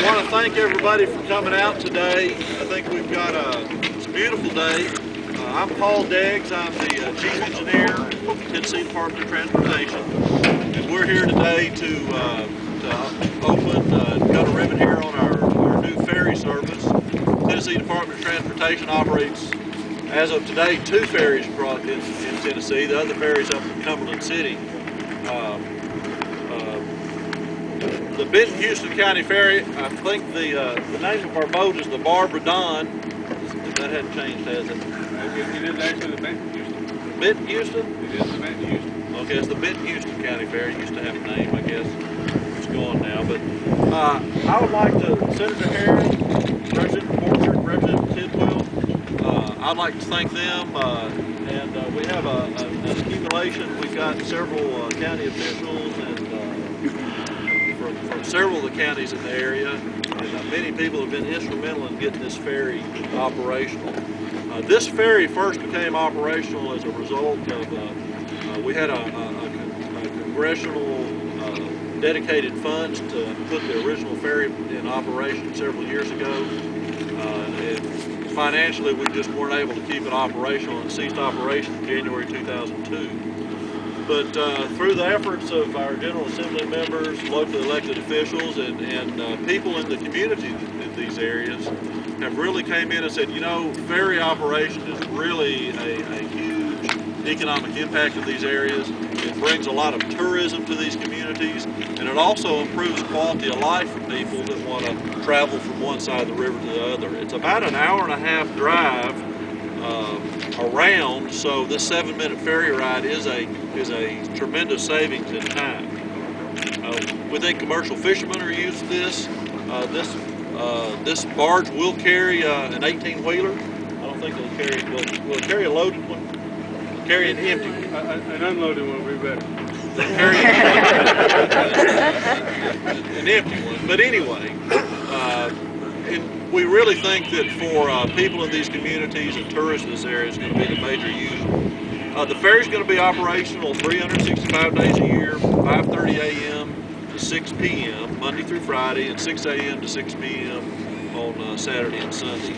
want to thank everybody for coming out today. I think we've got it's a beautiful day. I'm Paul Deggs. I'm the Chief Engineer with the Tennessee Department of Transportation. And we're here today to open, cut a ribbon here on our new ferry service. Tennessee Department of Transportation operates, as of today, 2 ferries across in Tennessee. The other ferry's up in Cumberland City. The Benton Houston County Ferry, I think the name of our boat is the Barbara Dawn. That hadn't changed, has it? It is actually the Benton Houston. Benton Houston? It is the Benton Houston. Okay, it's the Benton Houston County Ferry. It used to have a name, I guess. It's gone now. But I would like to, Senator Harris, President Porter, Representative Tidwell, I'd like to thank them. And we have an accumulation. We've got several county officials and from several of the counties in the area, and many people have been instrumental in getting this ferry operational. This ferry first became operational as a result of, we had a congressional dedicated funds to put the original ferry in operation several years ago. And financially, we just weren't able to keep it operational, and ceased operation in January 2002. But through the efforts of our General Assembly members, locally elected officials, and people in the community in these areas have really came in and said, you know, ferry operation is really a huge economic impact of these areas. It brings a lot of tourism to these communities, and it also improves quality of life for people that want to travel from one side of the river to the other. It's about an hour-and-a-half drive around, so this 7-minute ferry ride is a tremendous savings in time. We think commercial fishermen are using this. This barge will carry an 18-wheeler. I don't think it'll carry. Will it carry a loaded one? It'll carry an empty one. An unloaded one would be better. Carry an empty one. But anyway. We really think that for people in these communities and tourists in this area, it's going to be the major use. The ferry is going to be operational 365 days a year, 5:30 a.m. to 6 p.m. Monday through Friday, and 6 a.m. to 6 p.m. on Saturday and Sunday.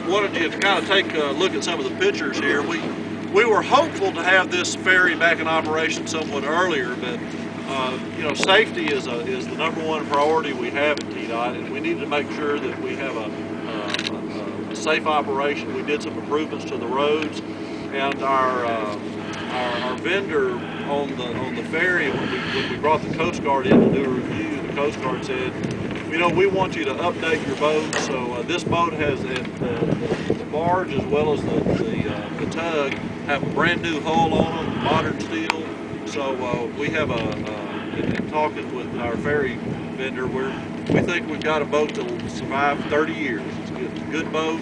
Wanted you to kind of take a look at some of the pictures here. We were hopeful to have this ferry back in operation somewhat earlier, but you know, safety is the #1 priority we have at TDOT, and we needed to make sure that we have a safe operation. We did some improvements to the roads, and our vendor on the ferry, when we brought the Coast Guard in to do a review, the Coast Guard said, you know, we want you to update your boat. So this boat has the barge as well as the tug have a brand new hull on them, modern steel. So we have in talking with our ferry vendor, we think we've got a boat that will survive 30 years. It's a good boat.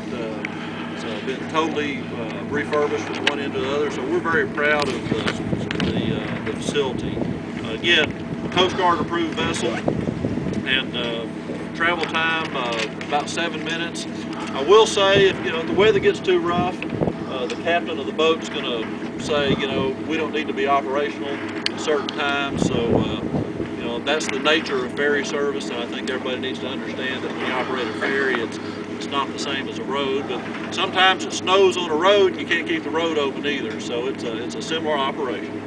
It's been totally refurbished from one end to the other. So we're very proud of the facility. Again, Coast Guard approved vessel, and travel time about 7 minutes. I will say, if you know the weather gets too rough, the captain of the boat's going to say, you know, we don't need to be operational at certain times. So, you know, that's the nature of ferry service, and I think everybody needs to understand that when you operate a ferry, it's not the same as a road. But sometimes it snows on a road, and you can't keep the road open either. So it's a similar operation.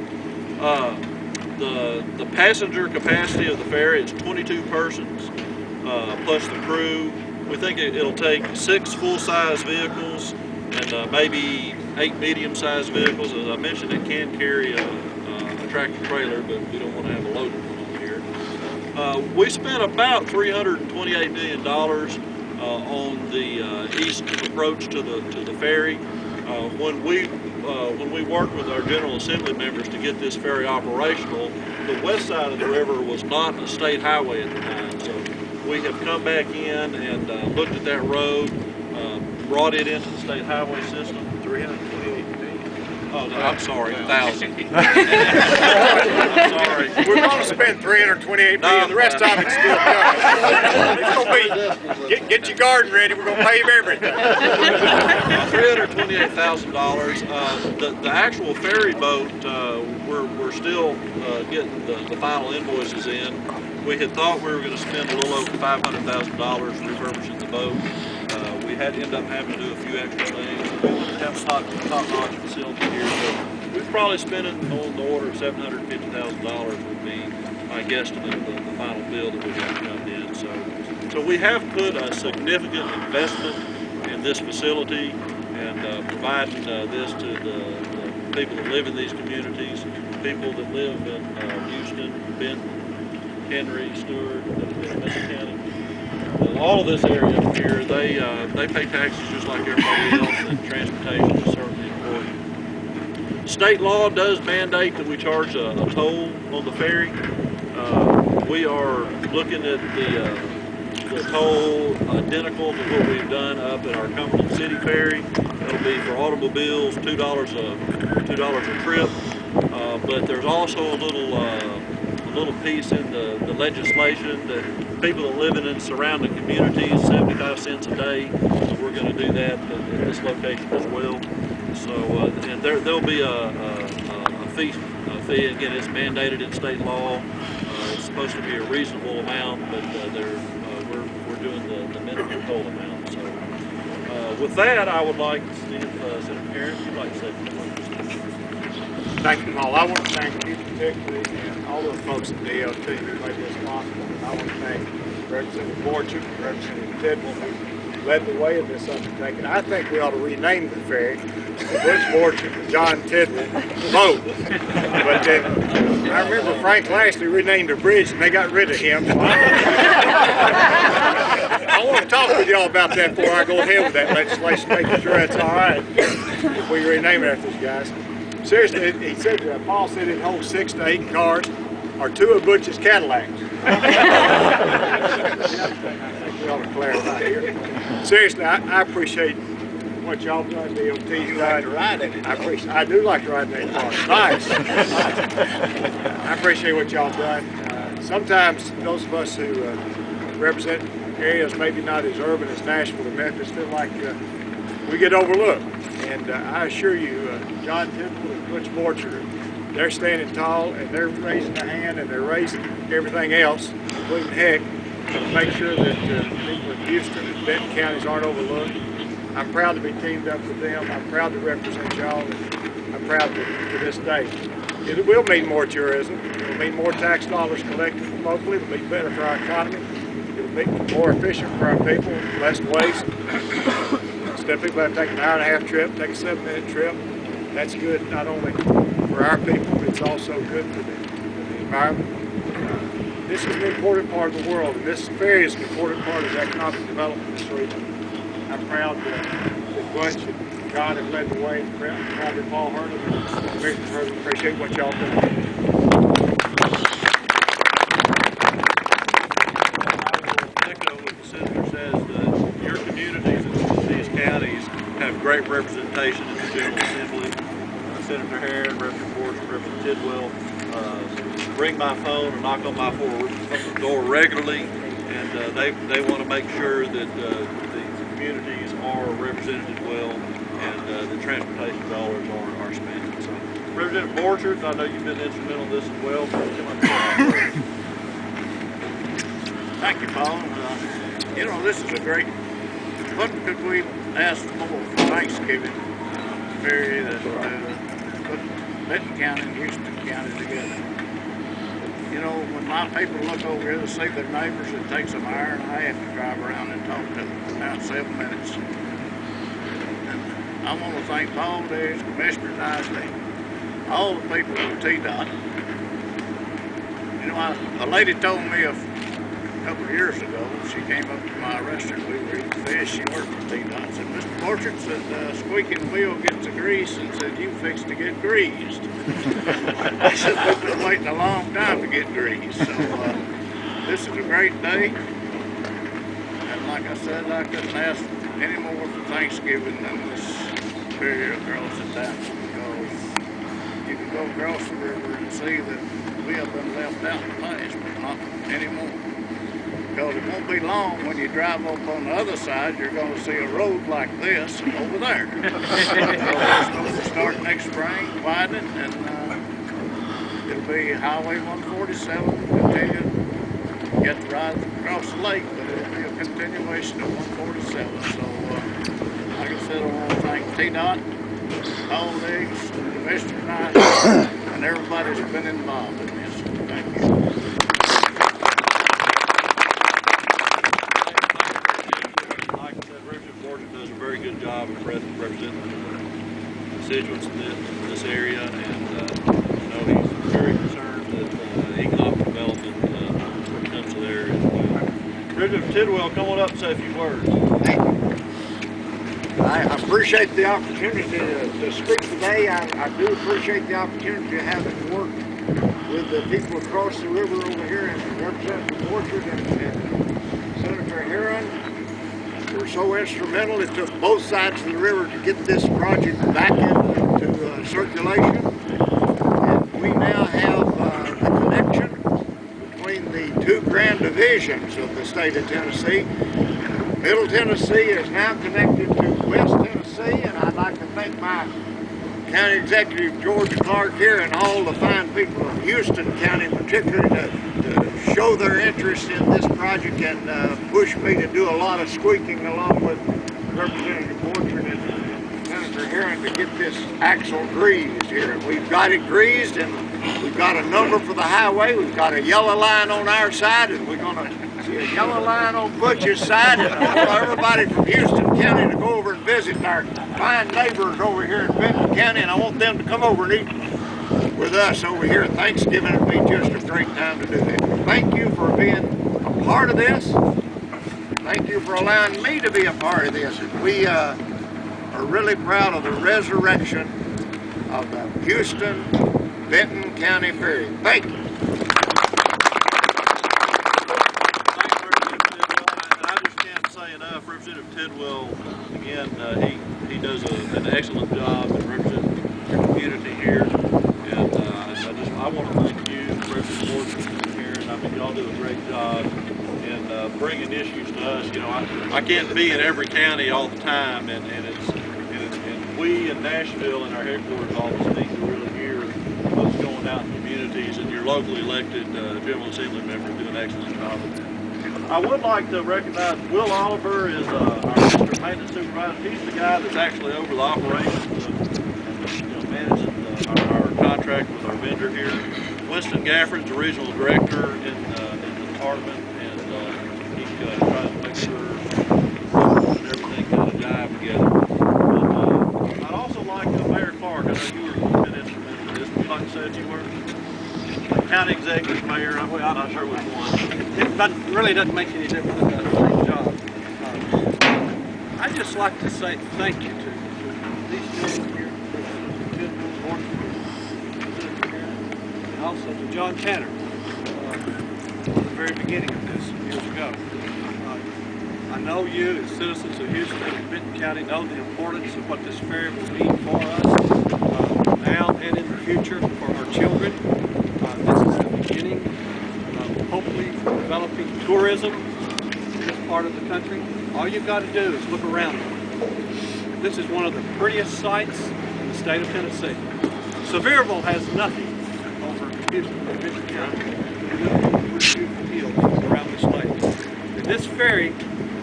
The passenger capacity of the ferry is 22 persons plus the crew. We think it'll take 6 full-size vehicles and maybe 8 medium-sized vehicles. As I mentioned, it can carry a tractor trailer, but we don't want to have a loaded one on here. We spent about $328 million on the east approach to the ferry. When we worked with our General Assembly members to get this ferry operational, the west side of the river was not a state highway at the time. So we have come back in and looked at that road, brought it into the state highway system. 328 million. Oh, no, I'm sorry, 1,000. I'm sorry. We're going to spend 328 million. The rest of it's still coming. It's going to be, get your garden ready. We're going to pave everything. $328,000. The actual ferry boat, we're still getting the final invoices in. We had thought we were going to spend a little over $500,000 refurbishing the boat. We had to end up having to do a few extra things. We wanted to have a top-notch facility here, so we've probably spent it on the order of $750,000 would be my guesstimate of the final bill that we have come in. So we have put a significant investment in this facility and providing this to the people that live in these communities, people that live in Houston-Benton, Henry, Stewart, Basin County. All of this area here, they pay taxes just like everybody else, and transportation is certainly important. State law does mandate that we charge a toll on the ferry. We are looking at the toll identical to what we've done up at our Cumberland City ferry. It'll be for automobiles $2 a trip, but there's also a little piece in the legislation that people that live in surrounding communities, 75 cents a day. So we're going to do that at this location as well. So and there'll be a fee. Again, it's mandated in state law. It's supposed to be a reasonable amount, but we're doing the minimum toll amount. So with that, I would like to see if Senator Harris, you'd like to say something. Thank you all. I want to thank you particularly and all the folks at DOT who made this possible. And I want to thank Representative Borchert and Representative Tidwell who led the way in this undertaking. I think we ought to rename the ferry Butch Borchert and John Tidwell both. But then I remember Frank Lashley renamed a bridge and they got rid of him. So I want to talk with y'all about that before I go ahead with that legislation, making sure that's all right if we rename it after these guys. Seriously, he said, Paul said it holds 6 to 8 cars, or 2 of Butch's Cadillacs. We ought to clarify here. Seriously, I appreciate what y'all done, DOT. You like to ride in it? I do like to ride in that car. Nice. I appreciate what y'all done. Sometimes those of us who represent areas maybe not as urban as Nashville or Memphis feel like we get overlooked. And I assure you, John Tidwell and Butch Borchert, they're standing tall and they're raising a hand and they're raising everything else, including heck, to make sure that people in Houston and Benton counties aren't overlooked. I'm proud to be teamed up with them. I'm proud to represent y'all, and I'm proud to this day. It will mean more tourism. It will mean more tax dollars collected locally. It will be better for our economy. It will make it more efficient for our people, less waste. Instead of people have to take an hour-and-a-half trip, take a 7-minute trip. That's good not only for our people, but it's also good for the environment. This is an important part of the world, and this ferry is an important part of the economic development of this region. I'm proud that Butch and John have led the way. I'm proud that Paul Hurley and Richard Hurley appreciate what y'all do. I will echo what the senator says, that your communities in these counties have great representation in the General Assembly. Senator Harris, Representative Borchert, Representative Tidwell ring my phone and knock on my door regularly, and they want to make sure that the communities are represented well and the transportation dollars are spent. So, Representative Borchert, I know you've been instrumental in this as well. Thank you, Paul. You know, this is a great, what could we ask for Thanksgiving? Ferry that put Benton County and Houston County together. You know, when my people look over here to see their neighbors, it takes them an hour and a half to drive around and talk to them. Now it's 7 minutes. And I want to thank Paul Days, Commissioner Nicely, all the people at TDOT. You know, a lady told me a couple of years ago, she came up to my restaurant, we were eating fish, she worked for TDOT, said, Mr. Borchert, said, squeaking wheel gets the grease, and said, you fixed to get greased. I said, we've been waiting a long time to get greased, so this is a great day, and like I said, I couldn't ask any more for Thanksgiving than this ferry across the town, because you can go across the river and see that we have been left out in the past, but not anymore. Because it won't be long when you drive up on the other side, you're going to see a road like this over there. It's going to start next spring, widen, and it'll be Highway 147, continue get to ride across the lake, but it'll be a continuation of 147. So, like I said, I want to thank T-Dot, all legs, Mr. Knight, and everybody that's been involved in this. Thank you. Like I said, Richard Morgan does a very good job of representing the constituents in this area, and he's very concerned that economic development comes to there. Richard Tidwell, come on up and say a few words. Thank you. I appreciate the opportunity to speak today. I do appreciate the opportunity to have it work with the people across the river over here and Representative Orchard and Senator Herron. They're so instrumental. It took both sides of the river to get this project back into circulation. And we now have the connection between the two grand divisions of the state of Tennessee. Middle Tennessee is now connected to West Tennessee, and I'd like to thank my County Executive George Clark here and all the fine people of Houston County particularly to show their interest in this project and push me to do a lot of squeaking along with Representative Orchard and Senator Herron to get this axle greased here. And we've got it greased, and we've got a number for the highway. We've got a yellow line on our side, and we're going to see a yellow line on Butch's side, and I want everybody from Houston County to go over and visit our fine neighbors over here in Benton County, and I want them to come over and eat with us over here at Thanksgiving. It'd be just a great time to do that. Thank you for being a part of this. Thank you for allowing me to be a part of this. And we are really proud of the resurrection of the Houston-Benton County Ferry. Thank you. Enough. Representative Tidwell, again, he does an excellent job in representing your community here, and I want to thank you, Representative Morgan, here, and I mean y'all do a great job in bringing issues to us. You know, I can't be in every county all the time, and we in Nashville in our headquarters office need to really hear what's going out in communities, and your locally elected General Assembly members do an excellent job of that. I would like to recognize Will Oliver is our district maintenance supervisor. He's the guy that's actually over the operations of managing our contract with our vendor here. Winston Gafford's the regional director in the department, and he tries to make sure everything kind of jive together. But I'd also like Mayor Clark. I know you were been instrumental in this. Would you like to say a few words? County executive, mayor, I'm not sure which one. It really doesn't make any difference. It does a great job. I'd just like to say thank you to these gentlemen here, and also to John Tanner at the very beginning of this years ago. I know you as citizens of Houston and Benton County know the importance of what this ferry will mean for us now and in the future for our children. This is the beginning of hopefully developing tourism in this part of the country. All you've got to do is look around you. This is one of the prettiest sights in the state of Tennessee. Sevierville has nothing over Houston and Benton County. Beautiful fields around this lake. And this ferry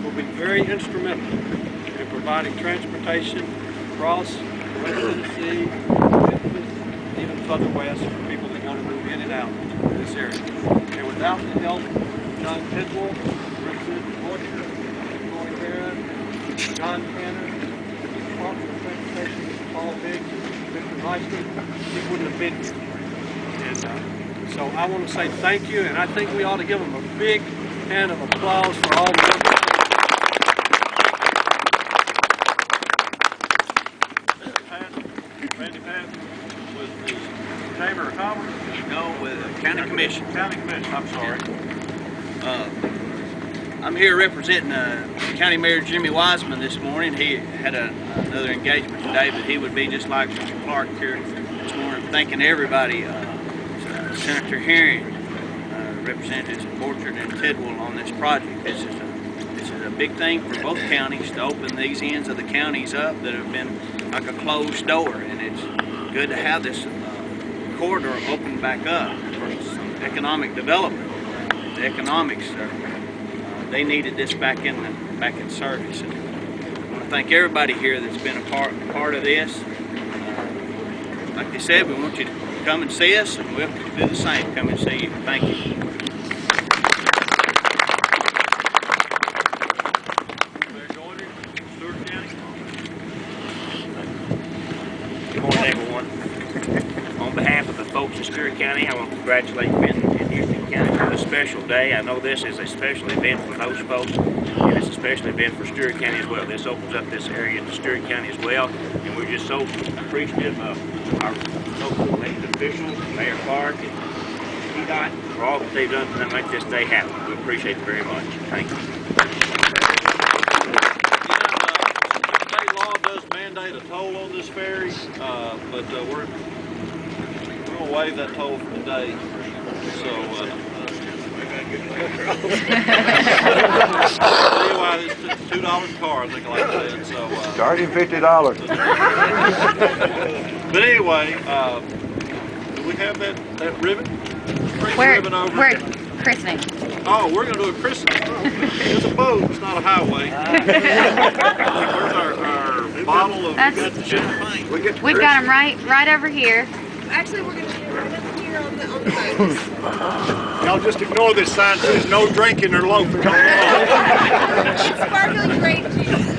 will be very instrumental in providing transportation across West Tennessee, even further west for people that want to move in and out of this area. And without the help of John Tidwell, Representative Orchard, Roy Herron, John Tanner, the Department of Transportation, Paul Biggs, Mr. Reisman, he wouldn't have been here. And so I want to say thank you, and I think we ought to give them a big hand of applause for all the work. Randy Patton with the Chamber of Commerce? No, with the County Commission. County Commission, I'm sorry. I'm here representing County Mayor Jimmy Wiseman this morning. He had another engagement today, but he would be just like Mr. Clark here this morning, thanking everybody, Senator Herron, Representatives Orchard and Tidwell on this project. This is a big thing for both counties to open these ends of the counties up that have been like a closed door, and it's good to have this corridor open back up for some economic development. the economics, they needed this back in service. And I want to thank everybody here that's been a part of this. Like they said, we want you to come and see us, and we'll do the same. Come and see you. Thank you. Good morning, everyone. On behalf of the folks in Stewart County, I want to congratulate Benton and Houston County for this special day. I know this is a special event for those folks, and it's a special event for Stewart County as well. This opens up this area to Stewart County as well, and we're just so appreciative of our local elected officials, Mayor Clark, and EDOT for all that they've done to make this day happen. We appreciate it very much. Thank you. State law does mandate a toll on this ferry, but we're gonna waive that toll for today. So anyway, it's $2 a car, I think, like I said. So charge him $50. but anyway, do we have that ribbon? Ribbon over Where christening? Oh, we're gonna do a christening. It's a boat, it's not a highway. Where's our bottle of champagne? We've got them right over here. Actually, we're going to do it right up here on the boat. Y'all just ignore this sign that says no drinking or loafing. Sparkling grape juice.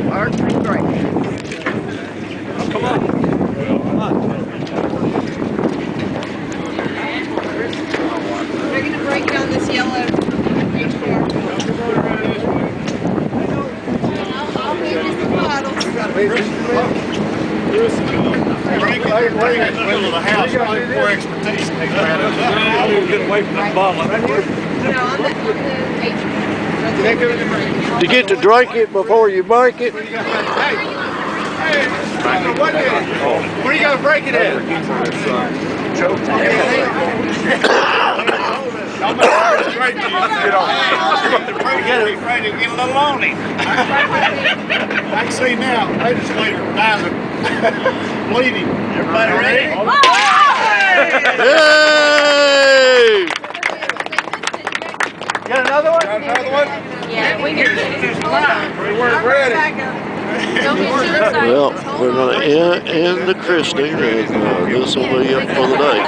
Sparkling grape. Oh, come on. They're going to break it on this yellow beach bar. I'll move just the bottles. Drink it in the middle of the house, for expertise. I will get away from that bottle. No, on the H. You get to drink it before you break it. Where you gonna break it at? I'm gonna straight to you. Get on. Get a little on him. I can see now, legislator Basin bleeding. Everybody ready? Hey! Got another one? Got another one? Yeah, we can do it. We weren't ready. Don't get too excited. Well, we're going to end the christening, and this will be it for the day.